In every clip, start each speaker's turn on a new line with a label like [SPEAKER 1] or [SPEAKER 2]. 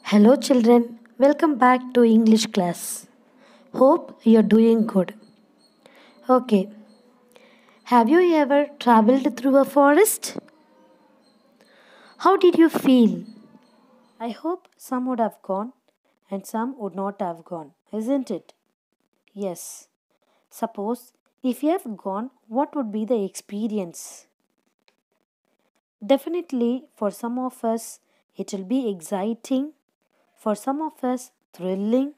[SPEAKER 1] Hello, children. Welcome back to English class. Hope you're doing good. Okay, have you ever traveled through a forest? How did you feel? I hope some would have gone and some would not have gone, isn't it? Yes. Suppose if you have gone, what would be the experience? Definitely, for some of us, it will be exciting, for some of us, thrilling,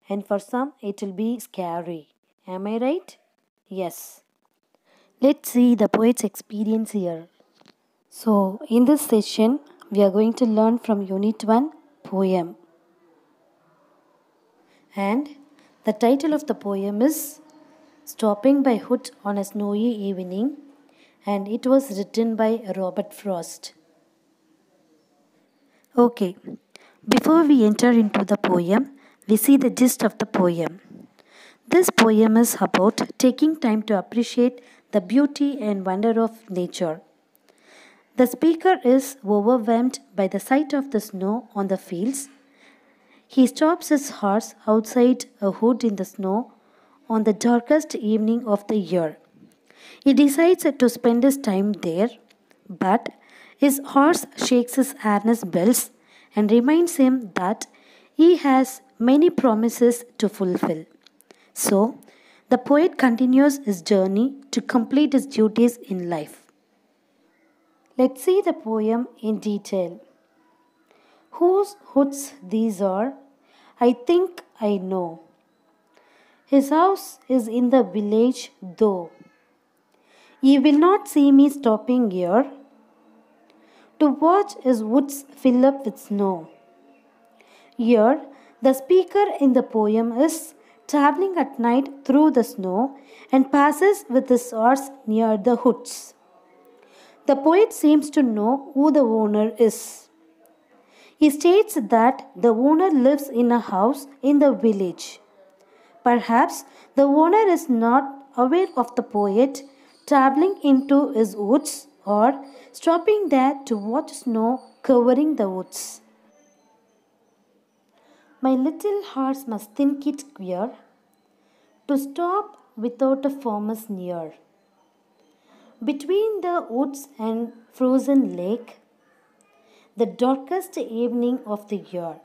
[SPEAKER 1] and for some it will be scary. Am I right? Yes. Let's see the poet's experience here. So, in this session, we are going to learn from Unit 1 poem. And the title of the poem is Stopping by Hood on a Snowy Evening, and it was written by Robert Frost. Okay, before we enter into the poem, we see the gist of the poem. This poem is about taking time to appreciate the beauty and wonder of nature. The speaker is overwhelmed by the sight of the snow on the fields. He stops his horse outside a wood in the snow on the darkest evening of the year. He decides to spend his time there, but his horse shakes his harness bells and reminds him that he has many promises to fulfill. So, the poet continues his journey to complete his duties in life. Let's see the poem in detail. Whose hoods these are? I think I know. His house is in the village, though. Ye will not see me stopping here to watch his woods fill up with snow. Here, the speaker in the poem is traveling at night through the snow and passes with his horse near the woods. The poet seems to know who the owner is. He states that the owner lives in a house in the village. Perhaps the owner is not aware of the poet traveling into his woods or stopping there to watch snow covering the woods. My little horse must think it queer to stop without a farmer's near. Between the woods and frozen lake, the darkest evening of the year.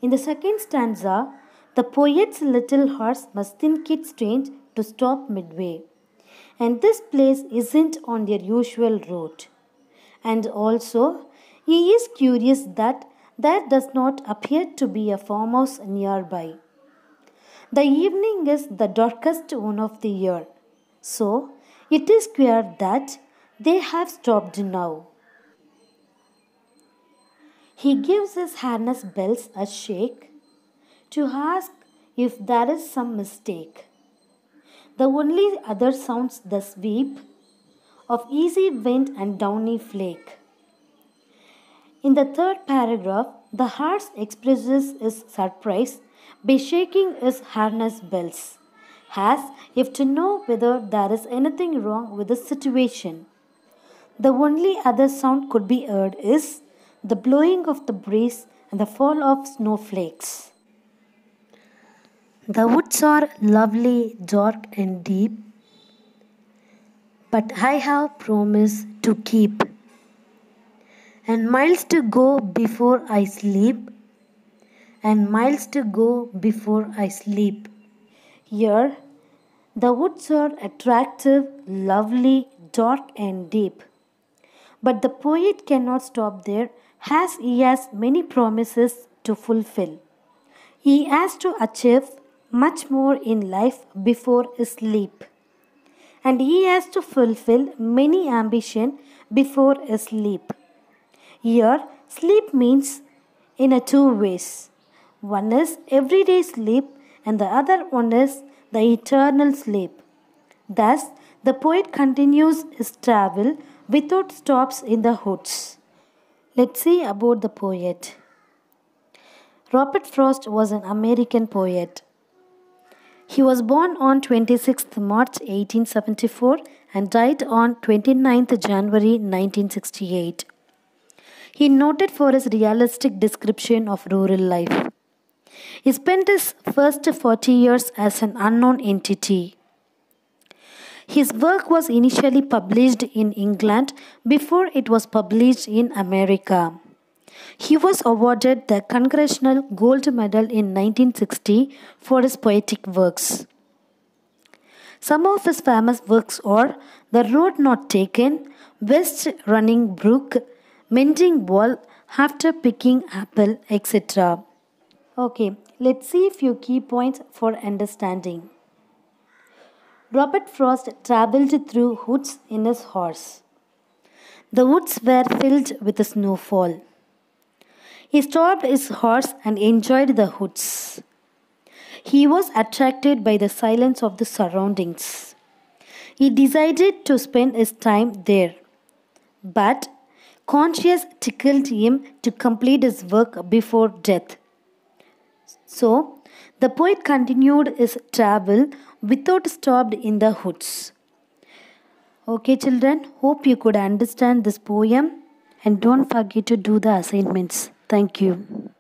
[SPEAKER 1] In the second stanza, the poet's little horse must think it strange to stop midway. And this place isn't on their usual route. And also, he is curious that there does not appear to be a farmhouse nearby. The evening is the darkest one of the year. So, it is clear that they have stopped now. He gives his harness bells a shake to ask if there is some mistake. The only other sounds the sweep of easy wind and downy flake. In the third paragraph, the horse expresses his surprise by shaking his harness bells, as if to know whether there is anything wrong with the situation. The only other sound could be heard is the blowing of the breeze and the fall of snowflakes. The woods are lovely, dark, and deep, but I have promised to keep. And miles to go before I sleep, and miles to go before I sleep. Here, the woods are attractive, lovely, dark, and deep. But the poet cannot stop there as he has many promises to fulfill. He has to achieve much more in life before his sleep. And he has to fulfill many ambition before his sleep. Here, sleep means in a two ways. One is everyday sleep and the other one is the eternal sleep. Thus, the poet continues his travel without stops in the woods. Let's see about the poet. Robert Frost was an American poet. He was born on 26th March 1874 and died on 29th January 1968. He noted for his realistic description of rural life. He spent his first 40 years as an unknown entity. His work was initially published in England before it was published in America. He was awarded the Congressional Gold Medal in 1960 for his poetic works. Some of his famous works are The Road Not Taken, West Running Brook, Mending Wall, After Picking Apple, etc. Okay, let's see a few key points for understanding. Robert Frost travelled through woods in his horse. The woods were filled with snowfall. He stopped his horse and enjoyed the woods. He was attracted by the silence of the surroundings. He decided to spend his time there. But conscience tickled him to complete his work before death. So, the poet continued his travel without stopped in the woods. Okay, children, hope you could understand this poem and don't forget to do the assignments. Thank you.